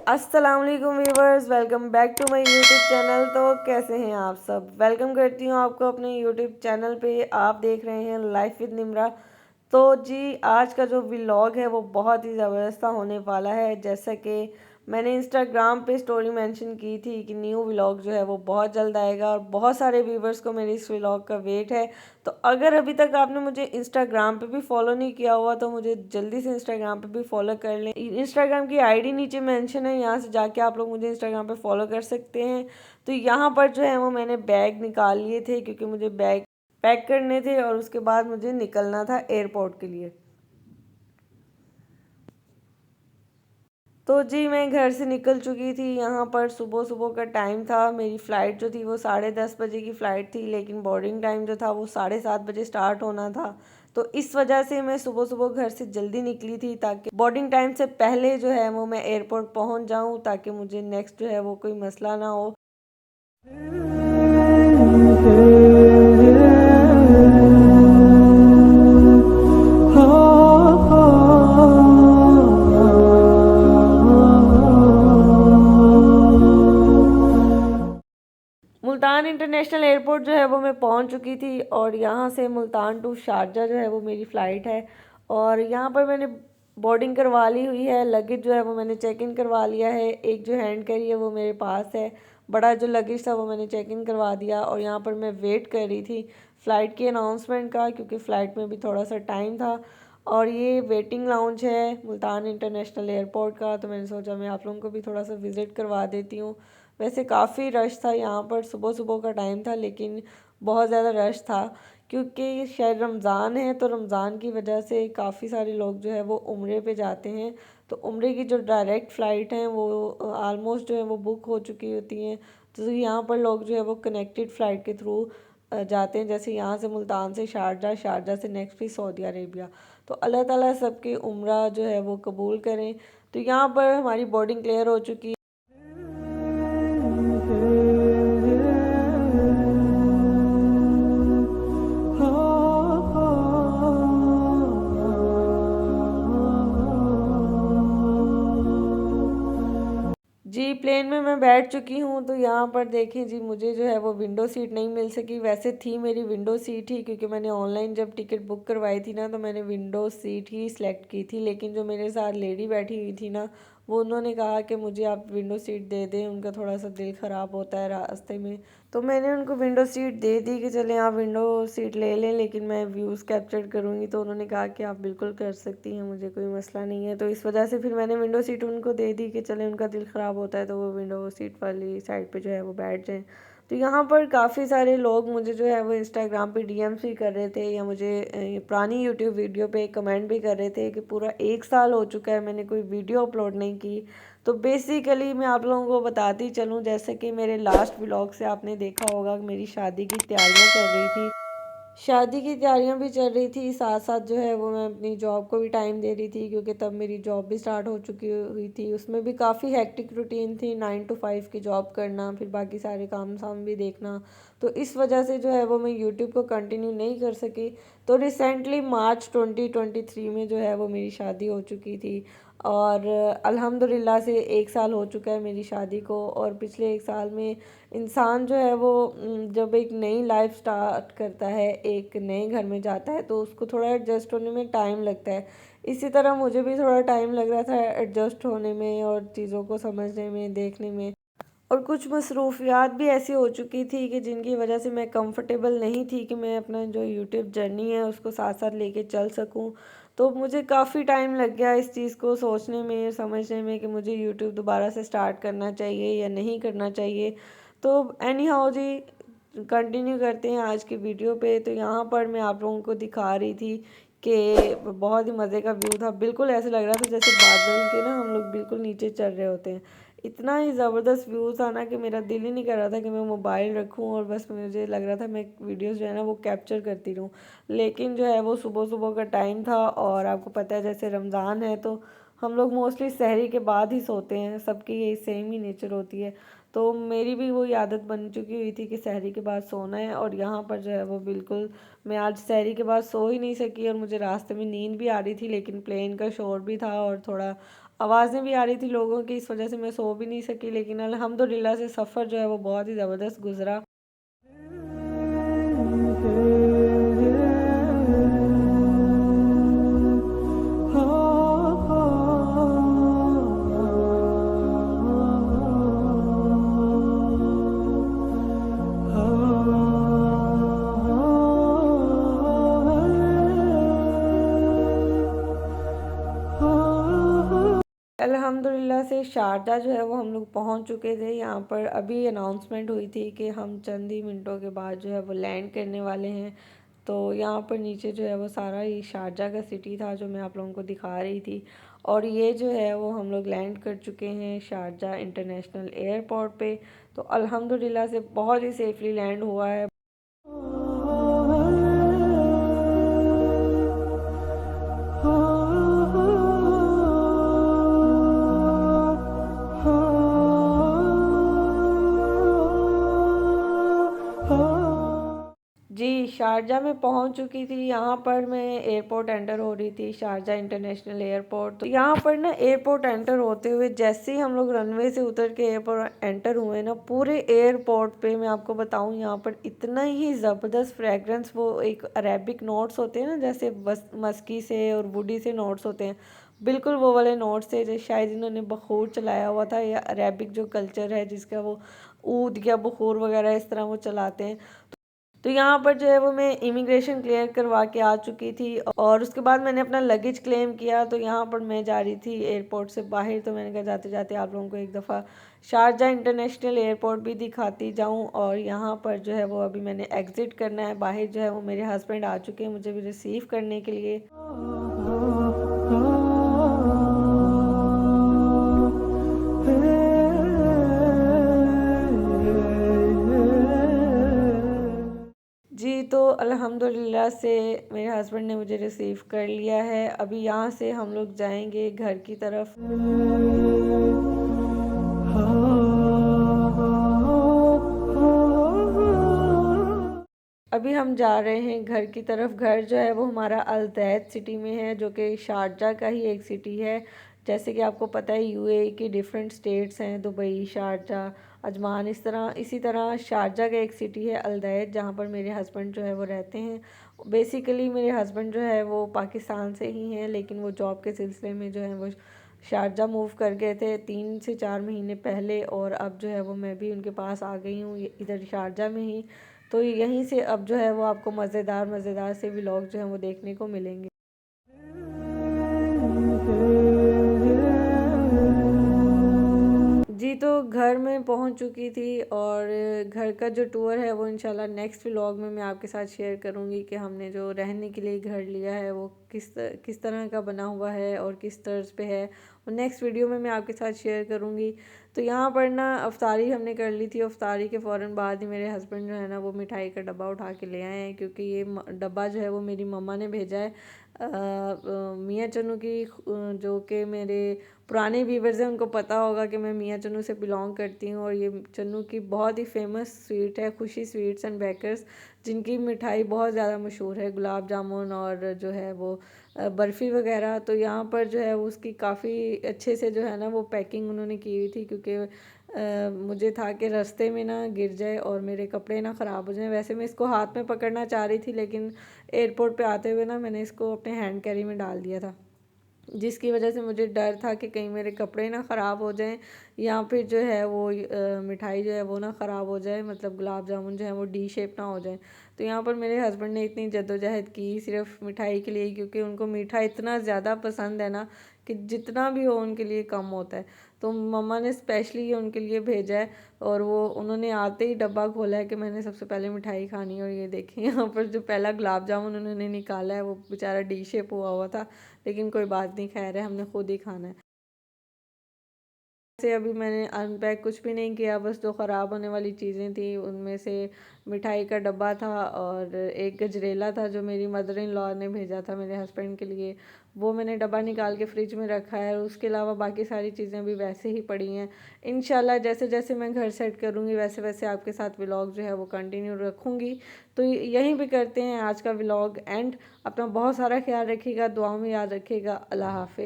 अस्सलाम वालेकुम viewers, welcome back to my YouTube channel. तो कैसे हैं आप सब? वेलकम करती हूँ आपको अपने यूट्यूब चैनल पे। आप देख रहे हैं लाइफ विद निम्रा। तो जी, आज का जो व्लॉग है वो बहुत ही ज़बरदस्त होने वाला है। जैसा कि मैंने इंस्टाग्राम पे स्टोरी मेंशन की थी कि न्यू व्लॉग जो है वो बहुत जल्द आएगा और बहुत सारे व्यूवर्स को मेरे इस व्लॉग का वेट है। तो अगर अभी तक आपने मुझे इंस्टाग्राम पे भी फॉलो नहीं किया हुआ तो मुझे जल्दी से इंस्टाग्राम पे भी फॉलो कर लें। इंस्टाग्राम की आईडी नीचे मेंशन है, यहाँ से जाके आप लोग मुझे इंस्टाग्राम पे फॉलो कर सकते हैं। तो यहाँ पर जो है वो मैंने बैग निकाल लिए थे क्योंकि मुझे बैग पैक करने थे और उसके बाद मुझे निकलना था एयरपोर्ट के लिए। तो जी, मैं घर से निकल चुकी थी। यहाँ पर सुबह सुबह का टाइम था। मेरी फ़्लाइट जो थी वो 10:30 बजे की फ़्लाइट थी, लेकिन बोर्डिंग टाइम जो था वो 7:30 बजे स्टार्ट होना था। तो इस वजह से मैं सुबह सुबह घर से जल्दी निकली थी ताकि बोर्डिंग टाइम से पहले जो है वो मैं एयरपोर्ट पहुँच जाऊँ, ताकि मुझे नेक्स्ट जो है वो कोई मसला ना हो। मुल्तान इंटरनेशनल एयरपोर्ट जो है वो मैं पहुंच चुकी थी और यहाँ से मुल्तान टू शारजा जो है वो मेरी फ़्लाइट है। और यहाँ पर मैंने बोर्डिंग करवा ली हुई है। लगेज जो है वो मैंने चेक इन करवा लिया है। एक जो हैंड कैरी है वो मेरे पास है। बड़ा जो लगेज था वो मैंने चेक इन करवा दिया और यहाँ पर मैं वेट कर रही थी फ़्लाइट की अनाउंसमेंट का, क्योंकि फ़्लाइट में भी थोड़ा सा टाइम था। और ये वेटिंग लाउंज है मुल्तान इंटरनेशनल एयरपोर्ट का, तो मैंने सोचा मैं आप लोगों को भी थोड़ा सा विज़िट करवा देती हूँ। वैसे काफ़ी रश था यहाँ पर, सुबह सुबह का टाइम था लेकिन बहुत ज़्यादा रश था क्योंकि शायद रमज़ान है, तो रमज़ान की वजह से काफ़ी सारे लोग जो है वो उम्रे पे जाते हैं। तो उम्रे की जो डायरेक्ट फ़्लाइट हैं वो आलमोस्ट जो है वो बुक हो चुकी होती हैं। तो यहाँ पर लोग जो है वो कनेक्टेड फ़्लाइट के थ्रू जाते हैं, जैसे यहाँ से मुल्तान से शारजा, शारजा से नेक्स्ट भी सऊदी अरेबिया। तो अल्लाह ताला सबकी उम्रा जो है वो कबूल करें। तो यहाँ पर हमारी बोर्डिंग क्लियर हो चुकी है। जी, प्लेन में मैं बैठ चुकी हूँ। तो यहाँ पर देखें जी, मुझे जो है वो विंडो सीट नहीं मिल सकी। वैसे थी मेरी विंडो सीट ही, क्योंकि मैंने ऑनलाइन जब टिकट बुक करवाई थी ना तो मैंने विंडो सीट ही सिलेक्ट की थी। लेकिन जो मेरे साथ लेडी बैठी हुई थी ना, वो उन्होंने कहा कि मुझे आप विंडो सीट दे दें, उनका थोड़ा सा दिल ख़राब होता है रास्ते में। तो मैंने उनको विंडो सीट दे दी कि चलें आप विंडो सीट ले लें, लेकिन मैं व्यूज़ कैप्चर करूँगी। तो उन्होंने कहा कि आप बिल्कुल कर सकती हैं, मुझे कोई मसला नहीं है। तो इस वजह से फिर मैंने विंडो सीट उनको दे दी कि चलें, उनका दिल ख़राब होता है तो वो विंडो सीट वाली साइड पे जो है वो बैठ जाएँ। तो यहाँ पर काफ़ी सारे लोग मुझे जो है वो इंस्टाग्राम पे डीएम्स भी कर रहे थे, या मुझे पुरानी यूट्यूब वीडियो पे कमेंट भी कर रहे थे कि पूरा 1 साल हो चुका है मैंने कोई वीडियो अपलोड नहीं की। तो बेसिकली मैं आप लोगों को बताती चलूँ, जैसे कि मेरे लास्ट व्लॉग से आपने देखा होगा कि मेरी शादी की तैयारियां चल रही थी। शादी की तैयारियां भी चल रही थी, साथ साथ जो है वो मैं अपनी जॉब को भी टाइम दे रही थी, क्योंकि तब मेरी जॉब भी स्टार्ट हो चुकी हुई थी। उसमें भी काफ़ी हेक्टिक रूटीन थी, 9 to 5 की जॉब करना, फिर बाकी सारे काम साम भी देखना। तो इस वजह से जो है वो मैं यूट्यूब को कंटिन्यू नहीं कर सकी। तो रिसेंटली मार्च 2023 में जो है वो मेरी शादी हो चुकी थी। और अल्हम्दुलिल्लाह से 1 साल हो चुका है मेरी शादी को। और पिछले 1 साल में इंसान जो है वो जब एक नई लाइफ स्टार्ट करता है, एक नए घर में जाता है, तो उसको थोड़ा एडजस्ट होने में टाइम लगता है। इसी तरह मुझे भी थोड़ा टाइम लग रहा था एडजस्ट होने में और चीज़ों को समझने में, देखने में। और कुछ मसरूफियात भी ऐसी हो चुकी थी कि जिनकी वजह से मैं कंफर्टेबल नहीं थी कि मैं अपना जो यूट्यूब जर्नी है उसको साथ साथ लेके चल सकूं। तो मुझे काफ़ी टाइम लग गया इस चीज़ को सोचने में, समझने में कि मुझे यूट्यूब दोबारा से स्टार्ट करना चाहिए या नहीं करना चाहिए। तो एनी हाउ जी, कंटिन्यू करते हैं आज की वीडियो पे। तो यहाँ पर मैं आप लोगों को दिखा रही थी कि बहुत ही मज़े का व्यू था। बिल्कुल ऐसे लग रहा था जैसे बादल के ना हम लोग बिल्कुल नीचे चल रहे होते हैं। इतना ही ज़बरदस्त व्यू था ना कि मेरा दिल ही नहीं कर रहा था कि मैं मोबाइल रखूं, और बस मुझे लग रहा था मैं वीडियोस जो है ना वो कैप्चर करती रहूं। लेकिन जो है वो सुबह सुबह का टाइम था, और आपको पता है जैसे रमज़ान है तो हम लोग मोस्टली सहरी के बाद ही सोते हैं, सबकी यही सेम ही नेचर होती है। तो मेरी भी वही आदत बन चुकी हुई थी कि सहरी के बाद सोना है। और यहाँ पर जो है वो बिल्कुल मैं आज सहरी के बाद सो ही नहीं सकी, और मुझे रास्ते में नींद भी आ रही थी, लेकिन प्लेन का शोर भी था और थोड़ा आवाज़ें भी आ रही थी लोगों की, इस वजह से मैं सो भी नहीं सकी। लेकिन अल्हम्दुलिल्लाह से सफ़र जो है वो बहुत ही ज़बरदस्त गुज़रा। अल्हम्दुलिल्लाह से शारजा जो है वो हम लोग पहुंच चुके थे। यहाँ पर अभी अनाउंसमेंट हुई थी कि हम चंद ही मिनटों के बाद जो है वो लैंड करने वाले हैं। तो यहाँ पर नीचे जो है वो सारा ये शारजा का सिटी था जो मैं आप लोगों को दिखा रही थी। और ये जो है वो हम लोग लैंड कर चुके हैं शारजा इंटरनेशनल एयरपोर्ट पे। तो अल्हम्दुलिल्लाह से बहुत ही सेफली लैंड हुआ है। जी, शारजा में पहुंच चुकी थी। यहाँ पर मैं एयरपोर्ट एंटर हो रही थी, शारजा इंटरनेशनल एयरपोर्ट। तो यहाँ पर ना एयरपोर्ट एंटर होते हुए जैसे ही हम लोग रनवे से उतर के एयरपोर्ट एंटर हुए ना, पूरे एयरपोर्ट पे मैं आपको बताऊँ यहाँ पर इतना ही ज़बरदस्त फ्रेगरेंस, वो एक अरेबिक नोट्स होते हैं ना, जैसे बस मस्की से और वुडी से नोट्स होते हैं, बिल्कुल वो वाले नोट्स थे। जो शायद इन्होंने बखूर चलाया हुआ था, या अरेबिक जो कल्चर है जिसका वो ऊद या बखूर वगैरह इस तरह वो चलाते हैं। तो यहाँ पर जो है वो मैं इमिग्रेशन क्लियर करवा के आ चुकी थी, और उसके बाद मैंने अपना लगेज क्लेम किया। तो यहाँ पर मैं जा रही थी एयरपोर्ट से बाहर। तो मैंने कहा जाते जाते आप लोगों को एक दफ़ा शारजा इंटरनेशनल एयरपोर्ट भी दिखाती जाऊँ। और यहाँ पर जो है वो अभी मैंने एग्ज़िट करना है। बाहर जो है वो मेरे हस्बैंड आ चुके हैं मुझे भी रिसीव करने के लिए। जी, तो अल्हम्दुलिल्लाह से मेरे हस्बैंड ने मुझे रिसीव कर लिया है। अभी यहाँ से हम लोग जाएंगे घर की तरफ। अभी हम जा रहे हैं घर की तरफ। घर जो है वो हमारा अल-दैद सिटी में है, जो कि शारजा का ही एक सिटी है। जैसे कि आपको पता है यूएई की डिफरेंट स्टेट्स हैं, दुबई, शारजा, अजमान, इसी तरह शारजा का एक सिटी है अल-दैद, जहाँ पर मेरे हस्बैंड जो है वो रहते हैं। बेसिकली मेरे हस्बैंड जो है वो पाकिस्तान से ही हैं, लेकिन वो जॉब के सिलसिले में जो है वो शारजा मूव कर गए थे 3 से 4 महीने पहले। और अब जो है वो मैं भी उनके पास आ गई हूँ इधर शारजा में ही। तो यहीं से अब जो है वो आपको मज़ेदार मज़ेदार से व्लॉग जो है वो देखने को मिलेंगे। जी, तो घर में पहुंच चुकी थी, और घर का जो टूर है वो इंशाल्लाह नेक्स्ट व्लॉग में मैं आपके साथ शेयर करूंगी कि हमने जो रहने के लिए घर लिया है वो किस तरह का बना हुआ है और किस तर्ज पे है, और नेक्स्ट वीडियो में मैं आपके साथ शेयर करूंगी। तो यहाँ पर ना अफ्तारी हमने कर ली थी। अफ्तारी के फ़ौरन बाद ही मेरे हस्बैंड जो है ना वो मिठाई का डब्बा उठा के ले आए हैं, क्योंकि ये डब्बा जो है वो मेरी मम्मा ने भेजा है। मियाँ चन्नू की, जो कि मेरे पुराने व्यूवर्स हैं उनको पता होगा कि मैं मियाँ चन्नू से बिलोंग करती हूँ। और ये चन्नू की बहुत ही फेमस स्वीट है, खुशी स्वीट्स एंड बेकर्स, जिनकी मिठाई बहुत ज़्यादा मशहूर है, गुलाब जामुन और जो है वो बर्फ़ी वगैरह। तो यहाँ पर जो है उसकी काफ़ी अच्छे से जो है ना वो पैकिंग उन्होंने की हुई थी, क्योंकि मुझे था कि रास्ते में ना गिर जाए और मेरे कपड़े ना ख़राब हो जाएं। वैसे मैं इसको हाथ में पकड़ना चाह रही थी, लेकिन एयरपोर्ट पे आते हुए ना मैंने इसको अपने हैंड कैरी में डाल दिया था, जिसकी वजह से मुझे डर था कि कहीं मेरे कपड़े ना ख़राब हो जाएं, या फिर जो है वो मिठाई जो है वो ना ख़राब हो जाए, मतलब गुलाब जामुन जो है वो डी शेप ना हो जाए। तो यहाँ पर मेरे हस्बैंड ने इतनी जद्दोजहद की सिर्फ मिठाई के लिए, क्योंकि उनको मीठा इतना ज़्यादा पसंद है ना कि जितना भी हो उनके लिए कम होता है। तो मम्मा ने स्पेशली ये उनके लिए भेजा है, और वो उन्होंने आते ही डब्बा खोला है कि मैंने सबसे पहले मिठाई खानी है। और ये देखिए यहाँ पर जो पहला गुलाब जामुन उन्होंने निकाला है वो बेचारा डी शेप हुआ हुआ था, लेकिन कोई बात नहीं, खैर है, हमने खुद ही खाना है। से अभी मैंने अनपैक कुछ भी नहीं किया, बस जो ख़राब होने वाली चीज़ें थी उनमें से मिठाई का डब्बा था, और एक गजरेला था जो मेरी मदर इन लॉ ने भेजा था मेरे हस्बैंड के लिए, वो मैंने डब्बा निकाल के फ्रिज में रखा है। और उसके अलावा बाकी सारी चीज़ें भी वैसे ही पड़ी हैं। इंशाल्लाह जैसे जैसे मैं घर सेट करूँगी वैसे वैसे आपके साथ व्लॉग जो है वो कंटिन्यू रखूँगी। तो यहीं पे करते हैं आज का व्लॉग एंड। अपना बहुत सारा ख्याल रखिएगा, दुआओं में याद रखिएगा। अल्लाह हाफिज़।